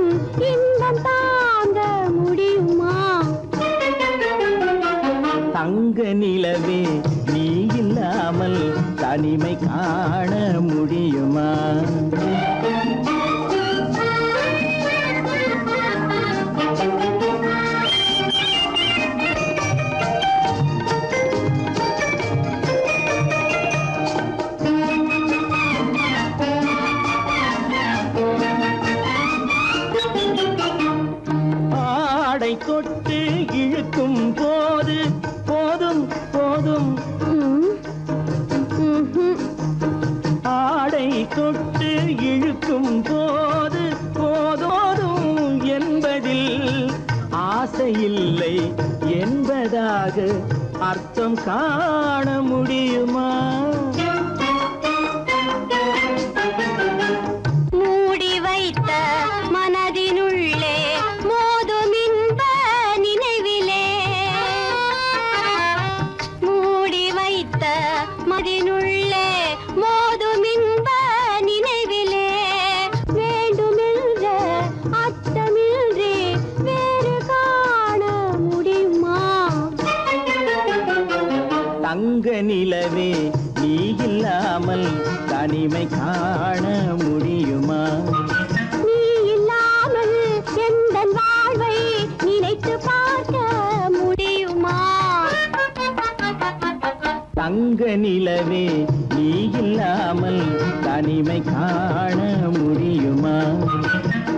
இன்பம் தாங்க முடியுமா தங்க நிலவே நீ இல்லாமல் தனிமை காண முடியுமா ஆடை தொட்டு இழுக்கும் போது போதும் போதும் ஆடை தொட்டு இழுக்கும் போது போதோதும் என்பதில் ஆசையில்லை என்பதாக அர்த்தம் காண முடியுமா மூடி வைத்த மனதினுள்ளே மோதும் இன்ப நினைவிலே மூடி வைத்த மனதினுள்ளே மோதும் இன்ப நினைவிலே வேண்டுமென்ற அச்சமின்றி வேறு காண முடியுமா தங்க நிலவே நீ இல்லாமல் தனிமை காண முடியுமா நீ இல்லாமல் எந்தன் வாழ்வை நினைத்து பார்க்க முடியுமா தங்க நிலவே நீ இல்லாமல் தனிமை காண முடியுமா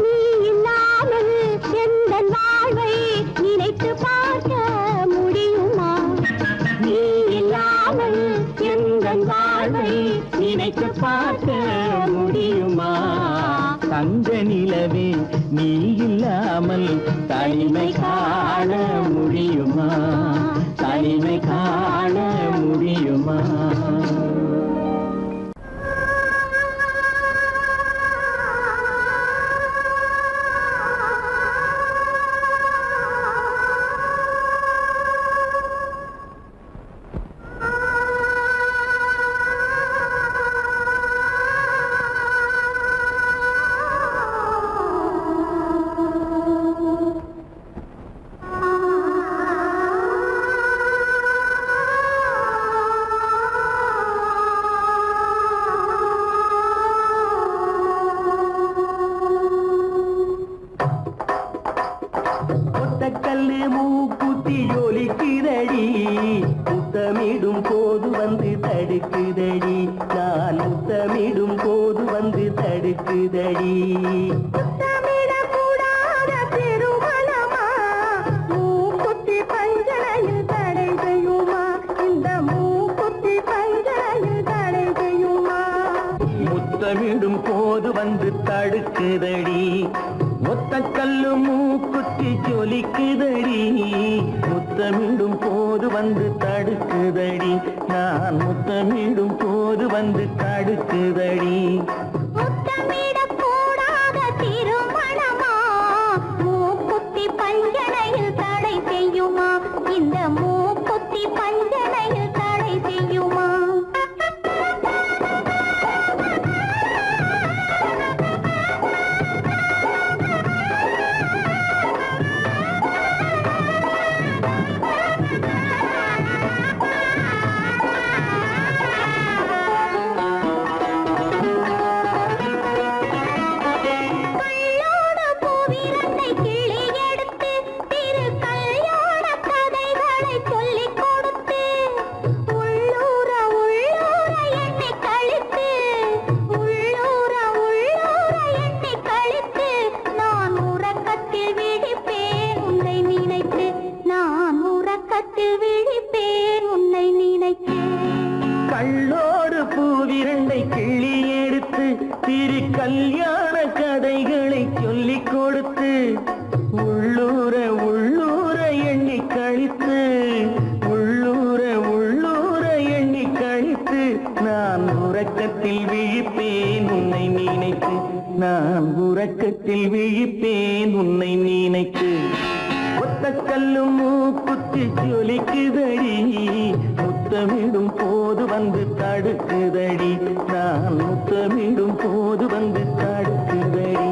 நீ இல்லாமல் எந்தன் வாழ்வை நினைத்து பார்க்க முடியுமா நீ இல்லாமல் எந்தன் வாழ்வை நினைத்து பார்க்க முடியுமா தங்க நிலவே நீ இல்லாமல் தனிமை காண முடியுமா? தனிமை காண முடியுமா? கல்லு மூக்குத்தி ஜொலிக்குதடி, முத்தமிடும் போது வந்து தடுக்குதடி, நான் முத்தமிடும் போது வந்து தடுக்குதடி. முத்தமிடக்கூடாத திருமணமா, மூக்குத்தி பஞ்சனையில் தடை செய்யுமா? இந்த மூக்குத்தி பஞ்சனையில் தடை செய்யுமா? முத்தமிடும் போது வந்து தடுக்குதடி, ஒத்த கல்லு மூக்குத்தி ஜொலிக்குதடி, முத்தமிடும் போது வந்து தடுக்குதடி, நான் முத்தமிடும் போது வந்து தடுக்குதடி. முத்தமிடக்கூடாத திருமணமா, மூக்குத்தி பஞ்சனையில் தடை செய்யுமா? இந்த மூக்குத்தி பஞ்சனையில் தடை செய்யுமா? கள்ளோடு பூவிரண்டை கிள்ளி எடுத்து திரு கல்யாண கதைகளை சொல்லிக் கொடுத்து, உள்ளூர உள்ளூர எண்ணி கழித்து, உள்ளூர உள்ளூர எண்ணி கழித்து, நான் உறக்கத்தில் விழிப்பேன் உன்னை நினைத்து, நான் உறக்கத்தில் விழிப்பேன் உன்னை நினைத்து. ஒத்த கல்லும் மூக்குத்தி ஜொலிக்குதடி, முத்தமிடும் போது வந்து தடுக்குதடி, நான் முத்தமிடும் போது வந்து தடுக்குதடி.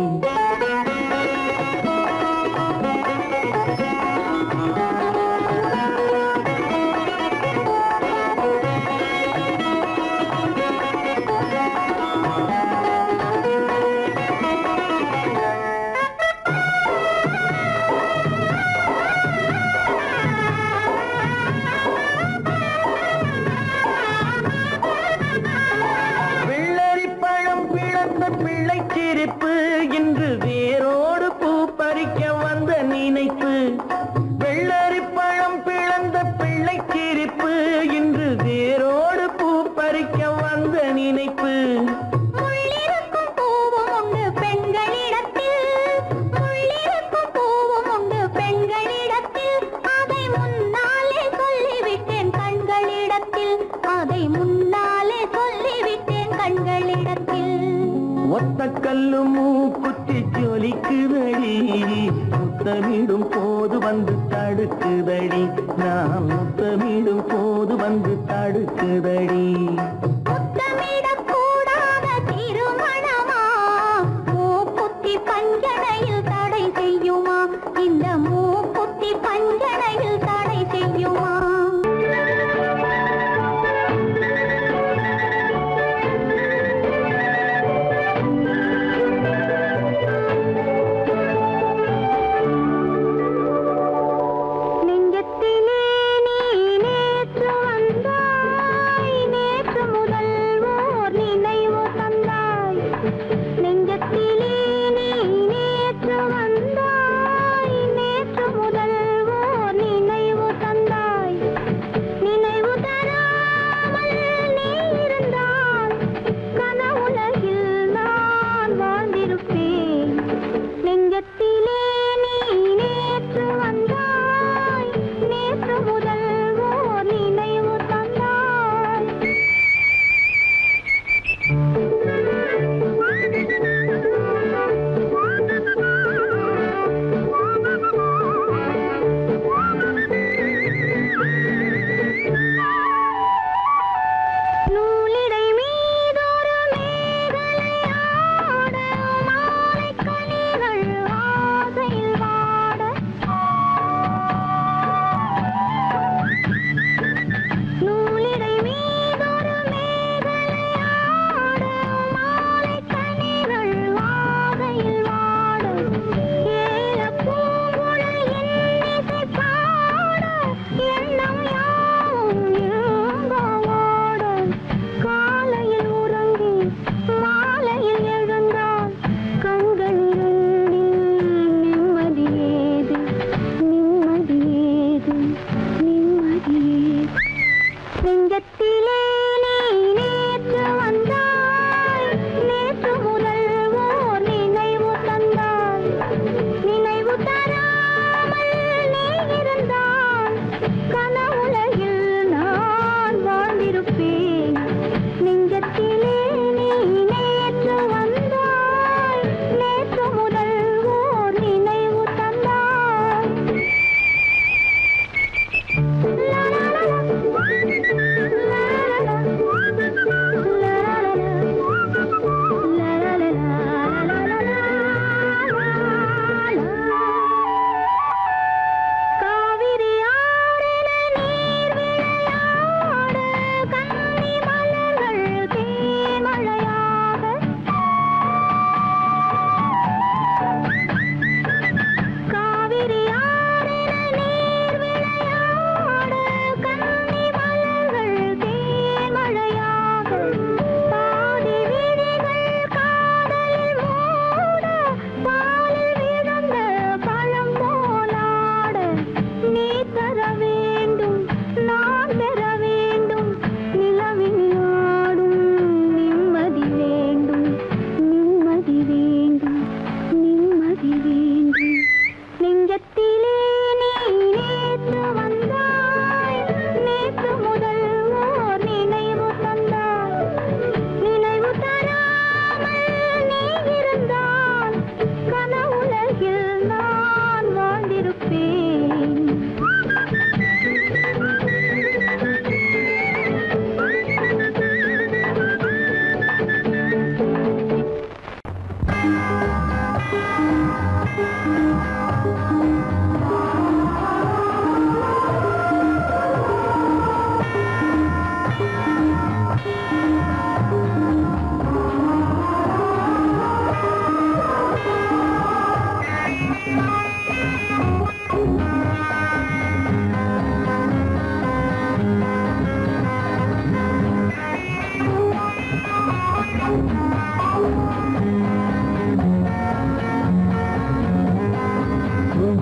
பிள்ளைச்சிரிப்பு இன்று வேரோடு பூ பறிக்க வந்த நினைப்பு, வெள்ளரி பழம் பிளந்த பிள்ளைச்சிரிப்பு இன்று வேரோடு பூ பறிக்க வந்த நினைப்பு. முள்ளிருக்கும் பூவும் உண்டு பெண்களிடத்தில், முள்ளிருக்கும் பூவும் உண்டு பெண்களிடத்தில், அதை முன்னாலே சொல்லிவிட்டேன் கண்களிடத்தில், அதை முன்னாலே சொல்லிவிட்டேன் கண்களிடத்தில். ஒத்த கல்லு மூக்குத்தி ஜொலிக்குதடி, முத்தமிடும் போது வந்து தடுக்குதடி, நான் முத்தமிடும் போது வந்து தடுக்குதடி. முத்தமிடக்கூடாத திருமணமா, மூக்குத்தி பஞ்சனையில் தடை செய்யுமா? இந்த மூக்குத்தி பஞ்சனையில் தடை செய்யுமா? நெஞ்சத்திலே நீ நேற்று வந்தாய், நேற்று முதல்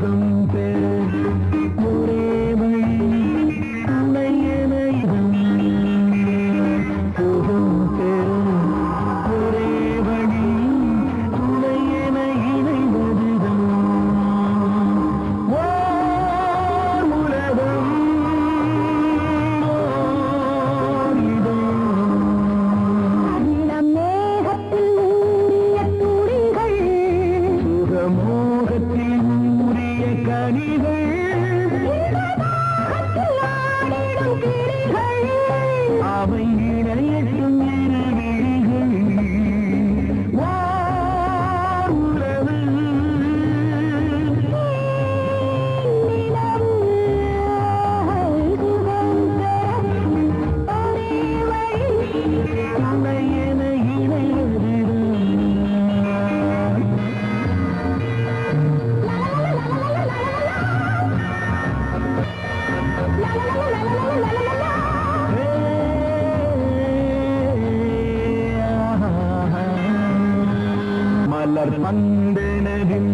சுகம் பெற ஒரே வழி துணை எனைதான் சுகம் பெற ஒரே வழி துணை என இணைவதுதான் ஓர் உலகம் ஓர் இதயம் மேகத்தில் ஊறிய துளிகள் சுகமோகத்தில் ஊறிய கனிகள் ஆடிடும் கிளிகள் அவை இணையட்டும் இரு விழிகள் ஓர் உறவு துணை என இணைவதுதான் மலர் பந்தனவின்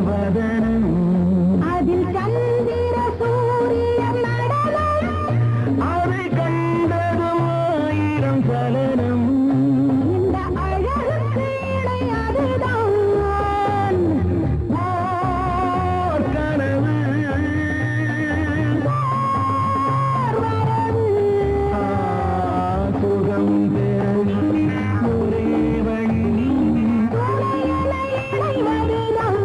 வதனம் அதில் சந்திர சூரிய நடனம் அதை கண்டதும் ஆயிரம் சலனம் இந்த அழகுக்கு இணை அதுதான் ஓர் கனவு சுகம் பெற ஒரே வழி இணைவதுதான்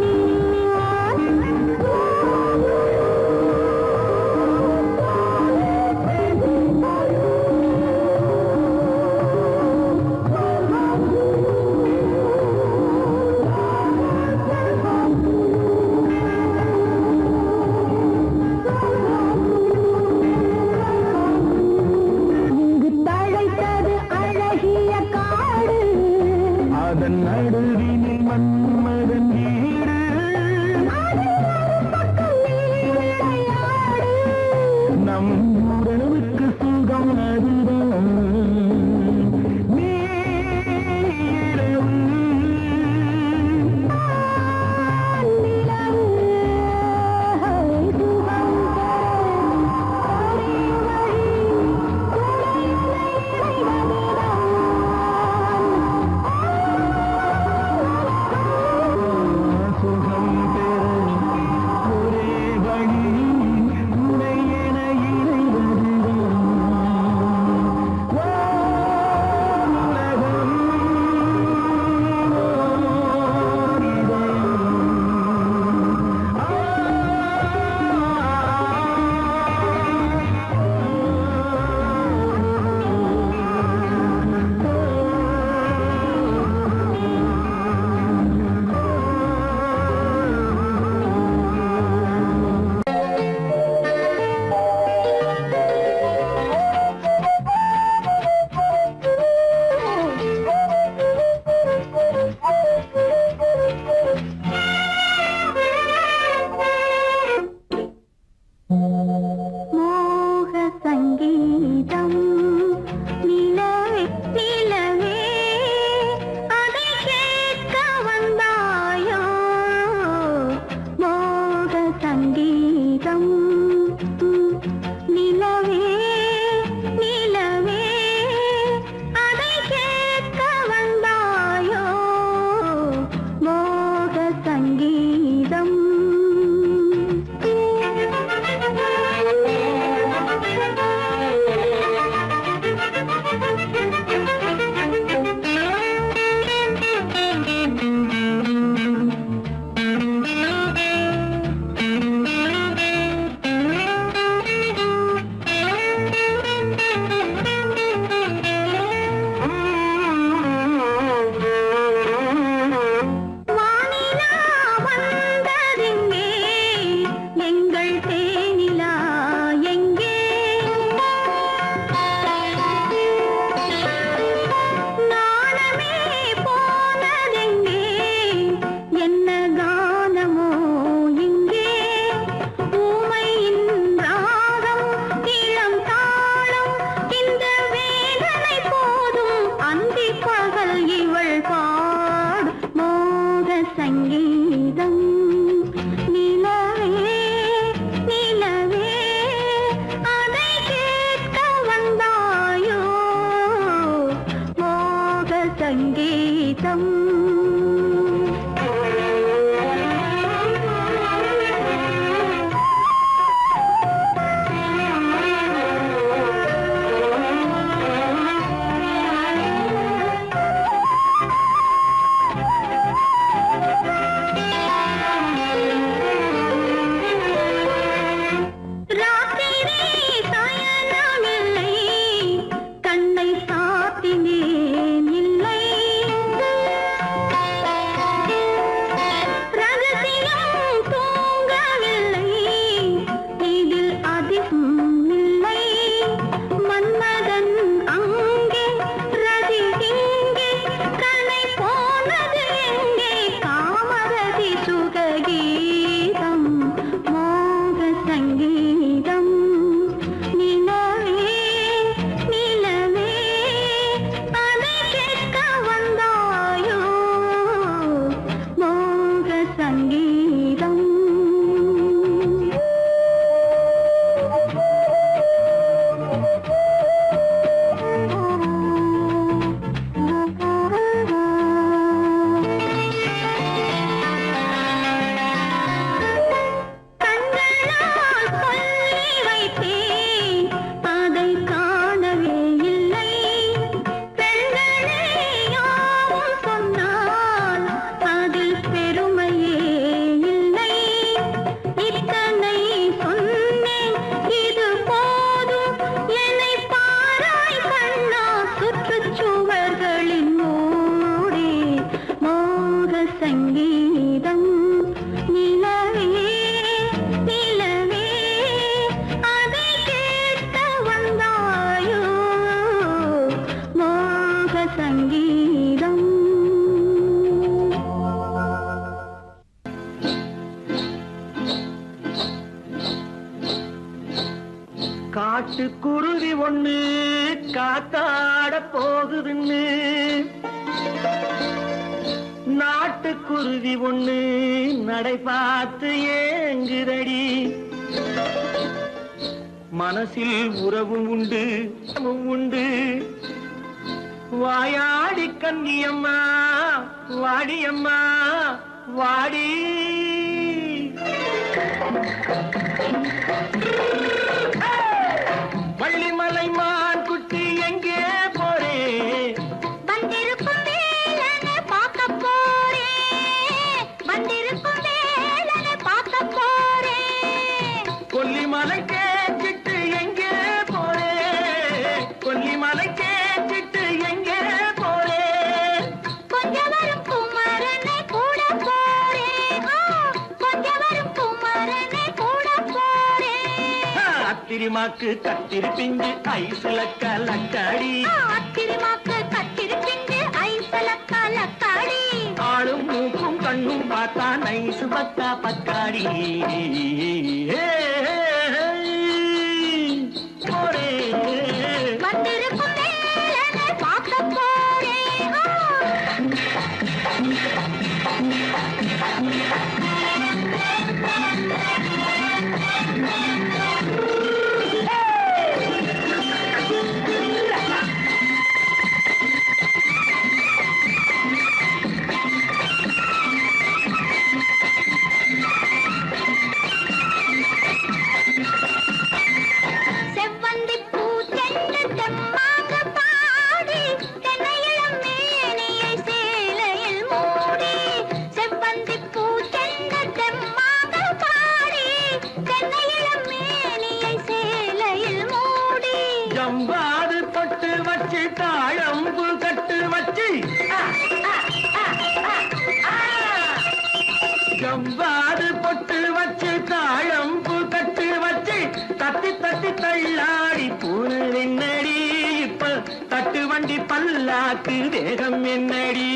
கீதம் மோக சங்கீதம் நிலவே நிலவே அதை கேட்க வந்தாயோ மோக சங்கீதம் கண்களால் சொல்லி வைத்தேன் அதை காணவே இல்லை பெண்களே யாவும் சொன்னால் அதில் பெருமையே இல்லை இத்தனை சொன்னேன் இது போதும் என்னை பாராய் கண்ணா சுற்றுச்சுவர்களின் மூடி மோக சங்கீதம் நிலவே நிலவே அதை கேட்க வந்தாயோ மோக சங்கீதம் காட்டுக்குருவி ஒண்ணு காத்தாட போகுதுன்னு நாட்டுக்குருவி ஒண்ணு நடை பார்த்து ஏங்குதடி மனசில் உறவும் உண்டு உண்டு வாயாடி கன்னியம்மா வாடியம்மா வாடி வள்ளிமலை மான் குட்டி எங்கே போறே வந்திருக்கும் வேலனை பார்க்க போறேன் வந்திருக்கும் வேலனை பார்க்க போறேன் கொல்லிமலை கேட்டுட்டு எங்கே போறே கொல்லிமலை கேட்டுட்டு எங்கே போறே கொஞ்சம் வரும் குமரனை கூட போறேன் கொஞ்சம் வரும் குமரனை கூட போறேன் அத்திரிமாக்கு கத்திரி பிஞ்சு ஐசுல கலக்காடி அத்திரிமாக்கு கத்திரி பிஞ்சு ஐசல கலக்காடி ஆளும் மூக்கும் கண்ணும் பார்த்தா நைசு பக்கா பக்காடி போறே வந்திருக்கும் வேலனை பார்க்க போறேன் செவ்வந்தி பூ தென்று தெம்மாக பாடி தென்னையிளம் மேனியை சேலையில் மூடி செவ்வந்தி பூ தென்று தெம்மாக பாடி தென்னையிளம் மேனியை சேலையில் மூடி ஜம்பாது பொட்டு வச்சு தாழம்பு கட்டு வச்சு ஜம்பாது பொட்டு வச்சு தாழம்பு கட்டு வச்சு தட்டி தட்டி தள்ளாடி பூரு என்னடி இப்ப தட்டு வண்டி பல்லாக்கு வேகம் என்னடி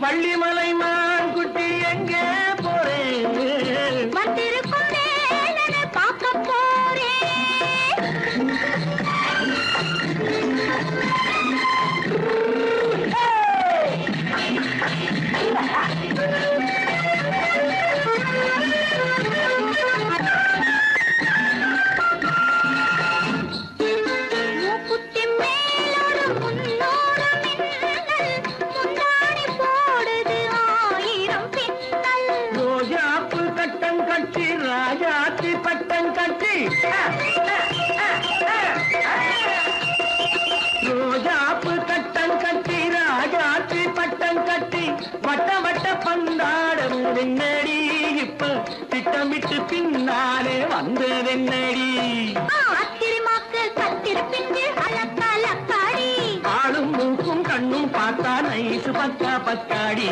வள்ளிமலை மான் குட்டி எங்கே போறேன் வந்திருக்கும் வேலனை பார்க்க போறேன் மூக்குத்தி மேலோடு முன்னோடு மின்னல் முந்தாணி போடுது ஆயிரம் பின்னல் ரோஜாப்பு கட்டம் கட்டி ராஜாத்தி பட்டம் கட்டி ரோஜாப்பு கட்டம் கட்டி ராஜாத்தி பட்டம் கட்டி வட்ட வட்ட பந்தாடம் வெண்ணடி இப்ப திட்டமிட்டு பின்னாலே வந்ததென்னடி அத்திரிமாக்கு கத்திரி பிஞ்சு அலக்காடி ஆளும் மூக்கும் கண்ணும் பார்த்தா நைசு பக்கா பக்காடி